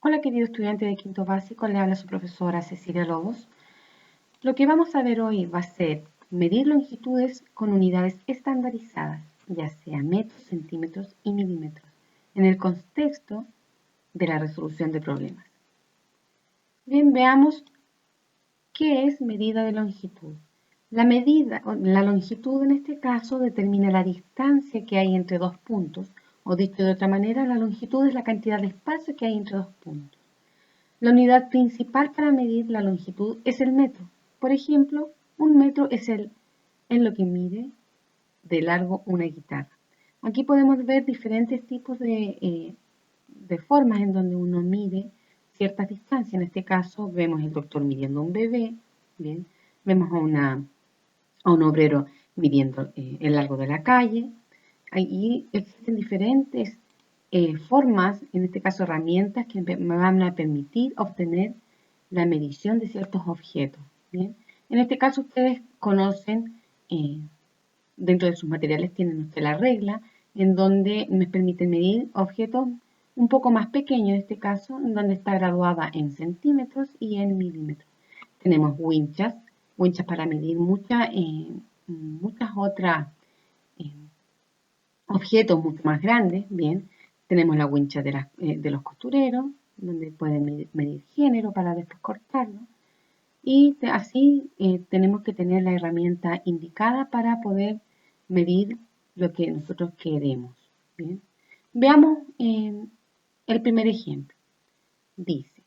Hola querido estudiante de quinto básico, le habla su profesora Cecilia Lobos. Lo que vamos a ver hoy va a ser medir longitudes con unidades estandarizadas, ya sea metros, centímetros y milímetros, en el contexto de la resolución de problemas. Bien, veamos qué es medida de longitud. La longitud en este caso determina la distancia que hay entre dos puntos, o dicho de otra manera, la longitud es la cantidad de espacio que hay entre dos puntos. La unidad principal para medir la longitud es el metro. Por ejemplo, un metro es lo que mide de largo una guitarra. Aquí podemos ver diferentes tipos de formas en donde uno mide ciertas distancias. En este caso vemos el doctor midiendo a un bebé, ¿bien? Vemos a un obrero midiendo el largo de la calle. Ahí existen diferentes formas, en este caso herramientas, que me van a permitir obtener la medición de ciertos objetos. ¿Bien? En este caso ustedes conocen, dentro de sus materiales tienen usted la regla, en donde me permite medir objetos un poco más pequeños, en este caso, en donde está graduada en centímetros y en milímetros. Tenemos winchas para medir muchas otras objetos mucho más grandes, bien. Tenemos la wincha de los costureros, donde pueden medir género para después cortarlo. Y así tenemos que tener la herramienta indicada para poder medir lo que nosotros queremos. ¿Bien? Veamos el primer ejemplo. Dice,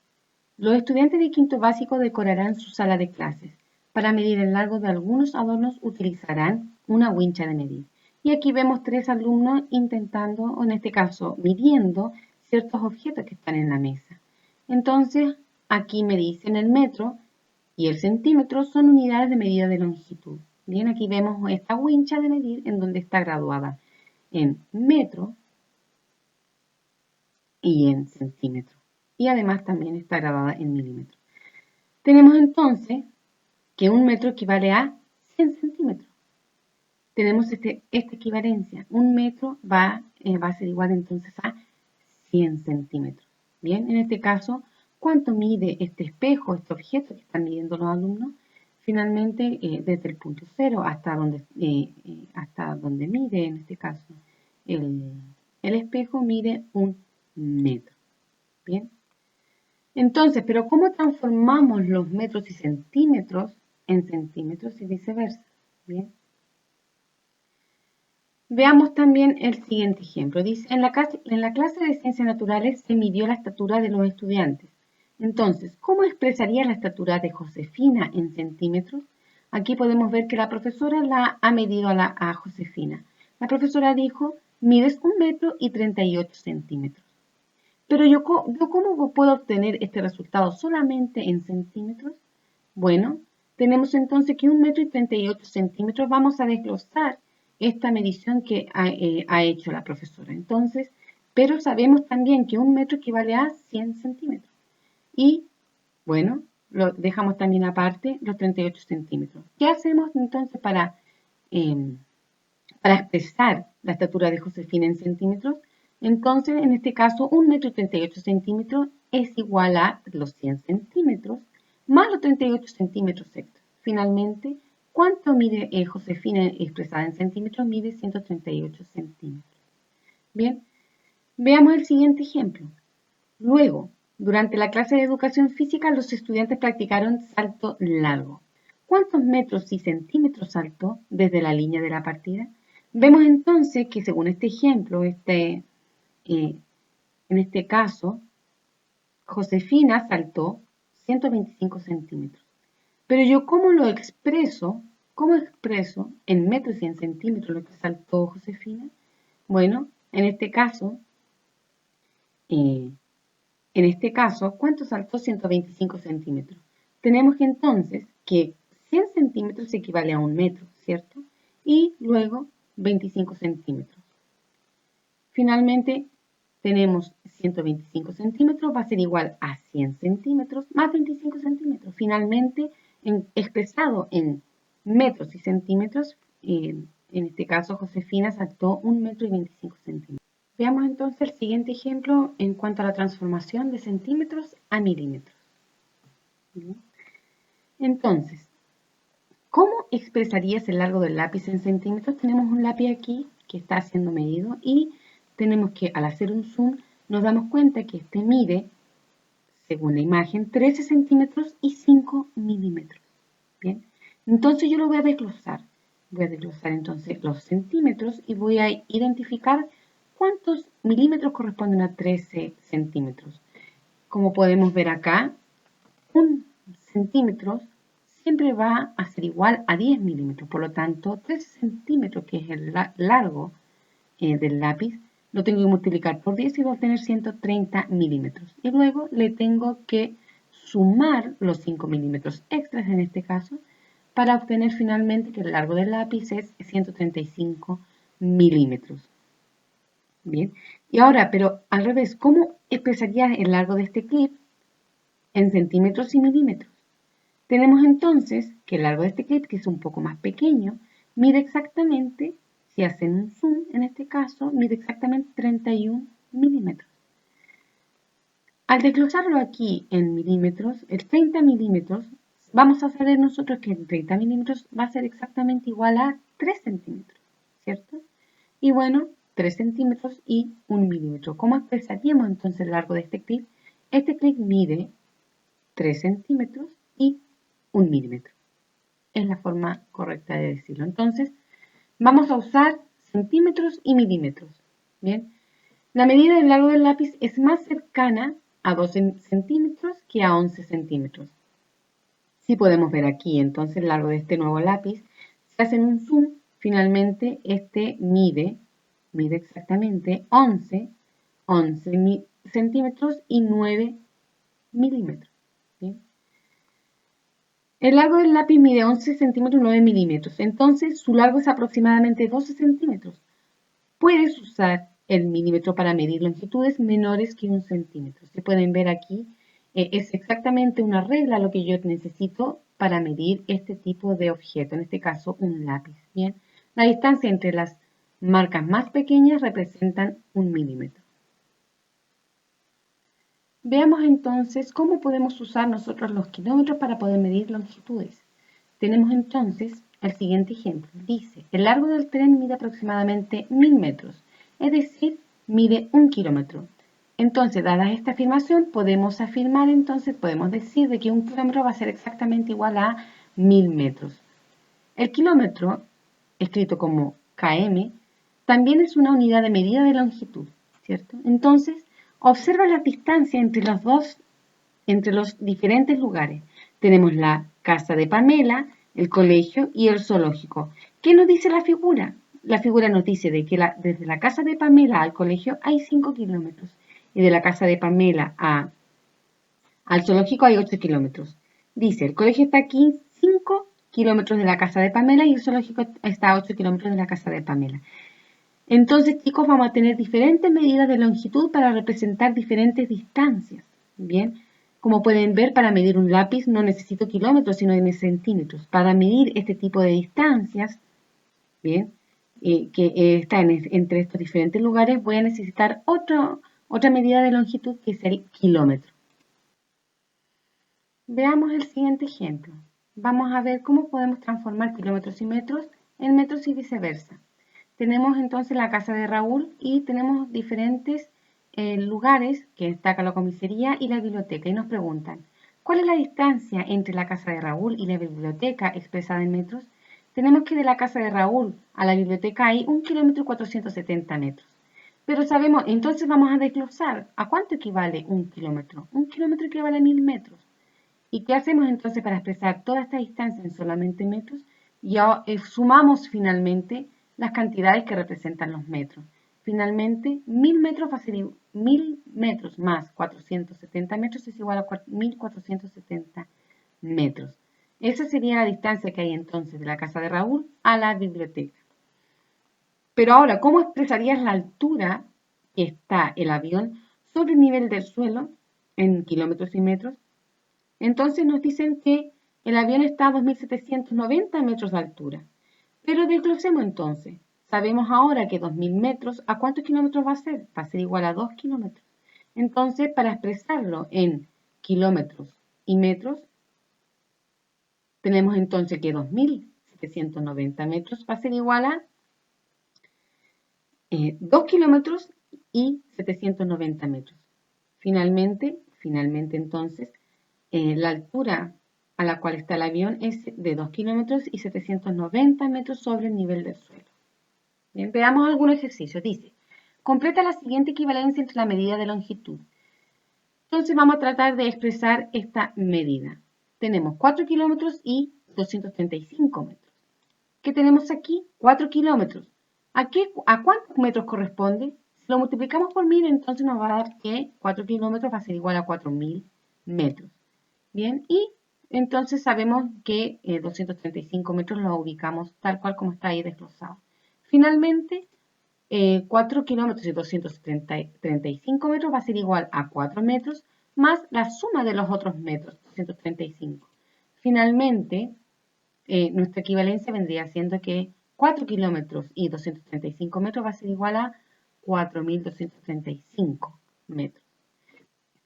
los estudiantes de quinto básico decorarán su sala de clases. Para medir el largo de algunos adornos utilizarán una wincha de medir. Y aquí vemos tres alumnos intentando, o en este caso, midiendo ciertos objetos que están en la mesa. Entonces, aquí me dicen el metro y el centímetro son unidades de medida de longitud. Bien, aquí vemos esta wincha de medir en donde está graduada en metro y en centímetro. Y además también está graduada en milímetros. Tenemos entonces que un metro equivale a 100 centímetros. Tenemos esta equivalencia. Un metro va a ser igual entonces a 100 centímetros. Bien, en este caso, ¿cuánto mide este espejo, este objeto que están midiendo los alumnos? Finalmente, desde el punto cero hasta donde mide, en este caso, el espejo mide un metro. Bien. Entonces, ¿pero cómo transformamos los metros y centímetros en centímetros y viceversa? Bien. Veamos también el siguiente ejemplo. Dice, en la clase de ciencias naturales se midió la estatura de los estudiantes. Entonces, ¿cómo expresaría la estatura de Josefina en centímetros? Aquí podemos ver que la profesora la ha medido a Josefina. La profesora dijo, mides 1 metro y 38 centímetros. Pero yo ¿cómo puedo obtener este resultado solamente en centímetros? Bueno, tenemos entonces que 1 metro y 38 centímetros. Vamos a desglosar esta medición que ha hecho la profesora. Entonces, pero sabemos también que 1 metro equivale a 100 centímetros. Y, bueno, lo dejamos también aparte los 38 centímetros. ¿Qué hacemos entonces para expresar la estatura de Josefina en centímetros? Entonces, en este caso, 1 metro y 38 centímetros es igual a los 100 centímetros más los 38 centímetros extra. Finalmente, ¿cuánto mide Josefina expresada en centímetros? Mide 138 centímetros. Bien, veamos el siguiente ejemplo. Luego, durante la clase de educación física, los estudiantes practicaron salto largo. ¿Cuántos metros y centímetros saltó desde la línea de la partida? Vemos entonces que según este ejemplo, en este caso, Josefina saltó 125 centímetros. Pero yo, ¿cómo lo expreso? ¿Cómo expreso en metros y en centímetros lo que saltó Josefina? Bueno, en este caso, ¿cuánto saltó 125 centímetros? Tenemos que entonces que 100 centímetros equivale a 1 metro, ¿cierto? Y luego 25 centímetros. Finalmente, tenemos 125 centímetros, va a ser igual a 100 centímetros más 25 centímetros. Finalmente, expresado en metros y centímetros, en este caso Josefina saltó 1 metro y 25 centímetros. Veamos entonces el siguiente ejemplo en cuanto a la transformación de centímetros a milímetros. Entonces, ¿cómo expresarías el largo del lápiz en centímetros? Tenemos un lápiz aquí que está siendo medido y tenemos que, al hacer un zoom, nos damos cuenta que este mide, según la imagen, 13 centímetros y 5 milímetros. Bien, entonces yo lo voy a desglosar. Voy a desglosar entonces los centímetros y voy a identificar cuántos milímetros corresponden a 13 centímetros. Como podemos ver acá, un centímetro siempre va a ser igual a 10 milímetros. Por lo tanto, 13 centímetros, que es el largo del lápiz, lo tengo que multiplicar por 10 y voy a obtener 130 milímetros. Y luego le tengo que sumar los 5 milímetros extras en este caso para obtener finalmente que el largo del lápiz es 135 milímetros. Bien, y ahora, pero al revés, ¿cómo expresaría el largo de este clip en centímetros y milímetros? Tenemos entonces que el largo de este clip, que es un poco más pequeño, mide exactamente, si hacen un zoom en este caso, mide exactamente 31 milímetros. Al desglosarlo aquí en milímetros, el 30 milímetros, vamos a saber nosotros que el 30 milímetros va a ser exactamente igual a 3 centímetros, ¿cierto? Y bueno, 3 centímetros y 1 milímetro. ¿Cómo expresaríamos entonces el largo de este clip? Este clip mide 3 centímetros y 1 milímetro. Es la forma correcta de decirlo. Entonces, vamos a usar centímetros y milímetros. Bien, la medida del largo del lápiz es más cercana a 12 centímetros que a 11 centímetros. Si podemos ver aquí, entonces, el largo de este nuevo lápiz. Si hacen un zoom, finalmente este mide exactamente 11 centímetros y 9 milímetros. ¿Bien? El largo del lápiz mide 11 centímetros y 9 milímetros, entonces su largo es aproximadamente 12 centímetros. Puedes usar el milímetro para medir longitudes menores que 1 centímetro. Se pueden ver aquí, es exactamente una regla lo que yo necesito para medir este tipo de objeto, en este caso un lápiz. Bien, la distancia entre las marcas más pequeñas representan 1 milímetro. Veamos entonces cómo podemos usar nosotros los kilómetros para poder medir longitudes. Tenemos entonces el siguiente ejemplo. Dice, el largo del tren mide aproximadamente 1000 metros, es decir, mide 1 kilómetro. Entonces, dada esta afirmación, podemos afirmar entonces, podemos decir de que 1 kilómetro va a ser exactamente igual a 1000 metros. El kilómetro, escrito como km, también es una unidad de medida de longitud, ¿cierto? Entonces, observa la distancia entre los diferentes lugares. Tenemos la casa de Pamela, el colegio y el zoológico. ¿Qué nos dice la figura? La figura nos dice de que desde la casa de Pamela al colegio hay 5 kilómetros y de la casa de Pamela al zoológico hay 8 kilómetros. Dice, el colegio está aquí 5 kilómetros de la casa de Pamela y el zoológico está a 8 kilómetros de la casa de Pamela. Entonces, chicos, vamos a tener diferentes medidas de longitud para representar diferentes distancias. Bien, como pueden ver, para medir un lápiz no necesito kilómetros, sino centímetros. Para medir este tipo de distancias, bien, que están entre estos diferentes lugares, voy a necesitar otra medida de longitud que es el kilómetro. Veamos el siguiente ejemplo. Vamos a ver cómo podemos transformar kilómetros y metros en metros y viceversa. Tenemos entonces la casa de Raúl y tenemos diferentes lugares que destaca la comisaría y la biblioteca y nos preguntan, ¿cuál es la distancia entre la casa de Raúl y la biblioteca expresada en metros? Tenemos que de la casa de Raúl a la biblioteca hay 1 kilómetro y 470 metros. Pero sabemos, entonces vamos a desglosar, ¿a cuánto equivale 1 kilómetro? 1 kilómetro equivale a 1000 metros. ¿Y qué hacemos entonces para expresar toda esta distancia en solamente metros? Ya sumamos finalmente las cantidades que representan los metros. Finalmente, 1000 metros va a ser 1000 metros más 470 metros es igual a 1470 metros. Esa sería la distancia que hay entonces de la casa de Raúl a la biblioteca. Pero ahora, ¿cómo expresarías la altura que está el avión sobre el nivel del suelo en kilómetros y metros? Entonces nos dicen que el avión está a 2.790 metros de altura. Pero desglosemos entonces. sabemos ahora que 2.000 metros, ¿a cuántos kilómetros va a ser? Va a ser igual a 2 kilómetros. Entonces, para expresarlo en kilómetros y metros, tenemos entonces que 2.790 metros va a ser igual a 2 kilómetros y 790 metros. Finalmente entonces, la altura a la cual está el avión es de 2 kilómetros y 790 metros sobre el nivel del suelo. Bien, veamos algunos ejercicios. Dice, completa la siguiente equivalencia entre la medida de longitud. Entonces vamos a tratar de expresar esta medida. Tenemos 4 kilómetros y 235 metros. ¿Qué tenemos aquí? 4 kilómetros. ¿A cuántos metros corresponde? Si lo multiplicamos por 1000, entonces nos va a dar que 4 kilómetros va a ser igual a 4000 metros. Bien, y entonces sabemos que 235 metros lo ubicamos tal cual como está ahí desglosado. Finalmente, 4 kilómetros y 235 metros va a ser igual a 4 metros más la suma de los otros metros, 235. Finalmente, nuestra equivalencia vendría siendo que 4 kilómetros y 235 metros va a ser igual a 4.235 metros.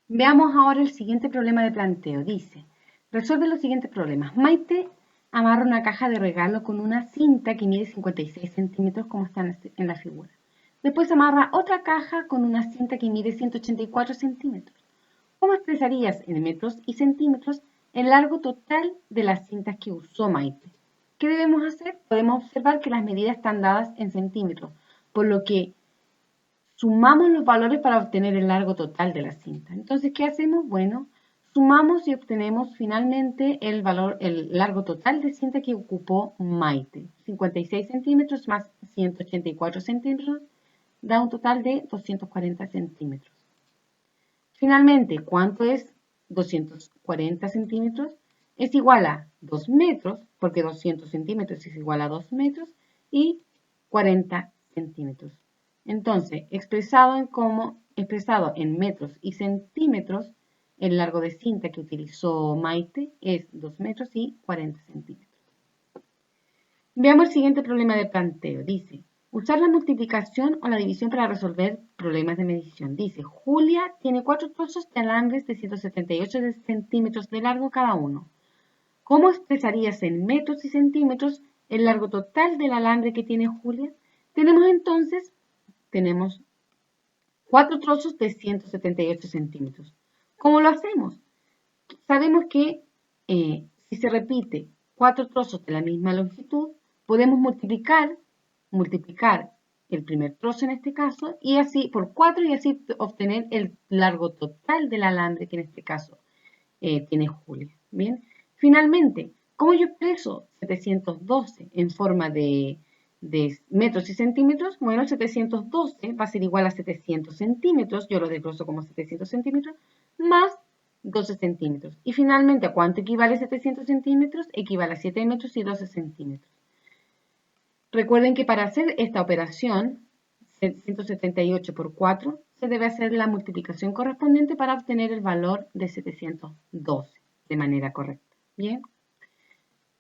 Veamos ahora el siguiente problema de planteo. Dice, resuelve los siguientes problemas. Maite amarra una caja de regalo con una cinta que mide 56 centímetros como está en la figura. Después amarra otra caja con una cinta que mide 184 centímetros. ¿Cómo expresarías en metros y centímetros el largo total de las cintas que usó Maite? ¿Qué debemos hacer? Podemos observar que las medidas están dadas en centímetros, por lo que sumamos los valores para obtener el largo total de la cinta. Entonces, ¿qué hacemos? Bueno, sumamos y obtenemos finalmente el largo total de cinta que ocupó Maite. 56 centímetros más 184 centímetros da un total de 240 centímetros. Finalmente, ¿cuánto es 240 centímetros? Es igual a 2 metros, porque 200 centímetros es igual a 2 metros, y 40 centímetros. Entonces, expresado en metros y centímetros, el largo de cinta que utilizó Maite es 2 metros y 40 centímetros. Veamos el siguiente problema de planteo. Dice, usar la multiplicación o la división para resolver problemas de medición. Dice, Julia tiene 4 trozos de alambres de 178 centímetros de largo cada uno. ¿Cómo expresarías en metros y centímetros el largo total del alambre que tiene Julia? Tenemos 4 trozos de 178 centímetros. ¿Cómo lo hacemos? Sabemos que si se repite 4 trozos de la misma longitud, podemos multiplicar el primer trozo en este caso y así por 4 y así obtener el largo total del alambre que en este caso tiene Julia. Bien, finalmente, ¿cómo yo expreso 712 en forma de metros y centímetros? Bueno, 712 va a ser igual a 700 centímetros, yo lo desgloso como 700 centímetros, más 12 centímetros. Y finalmente, ¿a cuánto equivale 700 centímetros? Equivale a 7 metros y 12 centímetros. Recuerden que para hacer esta operación, 178 por 4, se debe hacer la multiplicación correspondiente para obtener el valor de 712 de manera correcta. Bien,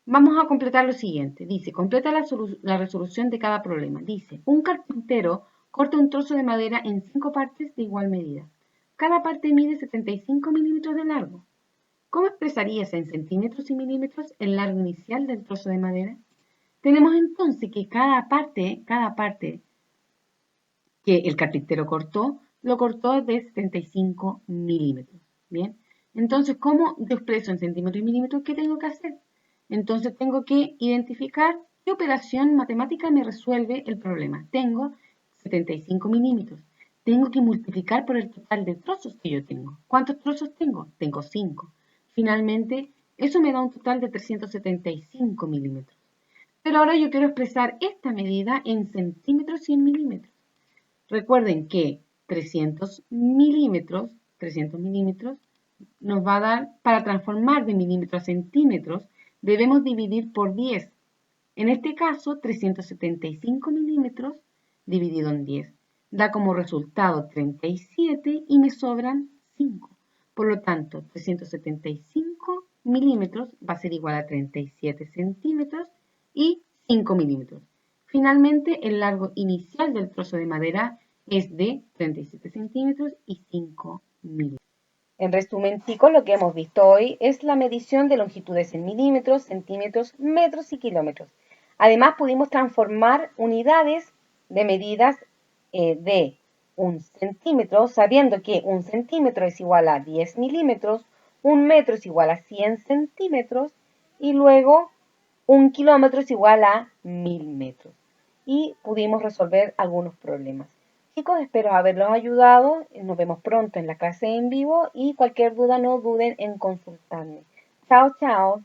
vamos a completar lo siguiente. Dice, completa la resolución de cada problema. Dice, un carpintero corta un trozo de madera en 5 partes de igual medida. Cada parte mide 75 milímetros de largo. ¿Cómo expresarías en centímetros y milímetros el largo inicial del trozo de madera? Tenemos entonces que cada parte que el carpintero cortó, lo cortó de 75 milímetros. Bien, entonces, ¿cómo yo expreso en centímetros y milímetros? ¿Qué tengo que hacer? Entonces, tengo que identificar qué operación matemática me resuelve el problema. Tengo 75 milímetros. Tengo que multiplicar por el total de trozos que yo tengo. ¿Cuántos trozos tengo? Tengo 5. Finalmente, eso me da un total de 375 milímetros. Pero ahora yo quiero expresar esta medida en centímetros y en milímetros. Recuerden que 300 milímetros nos va a dar, para transformar de milímetros a centímetros, debemos dividir por 10. En este caso, 375 milímetros dividido en 10 da como resultado 37 y me sobran 5. Por lo tanto, 375 milímetros va a ser igual a 37 centímetros y 5 milímetros. Finalmente, el largo inicial del trozo de madera es de 37 centímetros y 5 milímetros. En resumen, chicos, lo que hemos visto hoy es la medición de longitudes en milímetros, centímetros, metros y kilómetros. Además, pudimos transformar unidades de medidas de un centímetro, sabiendo que un centímetro es igual a 10 milímetros, un metro es igual a 100 centímetros y luego un kilómetro es igual a 1000 metros. Y pudimos resolver algunos problemas. Chicos, espero haberlos ayudado. Nos vemos pronto en la clase en vivo y cualquier duda no duden en consultarme. Chao, chao.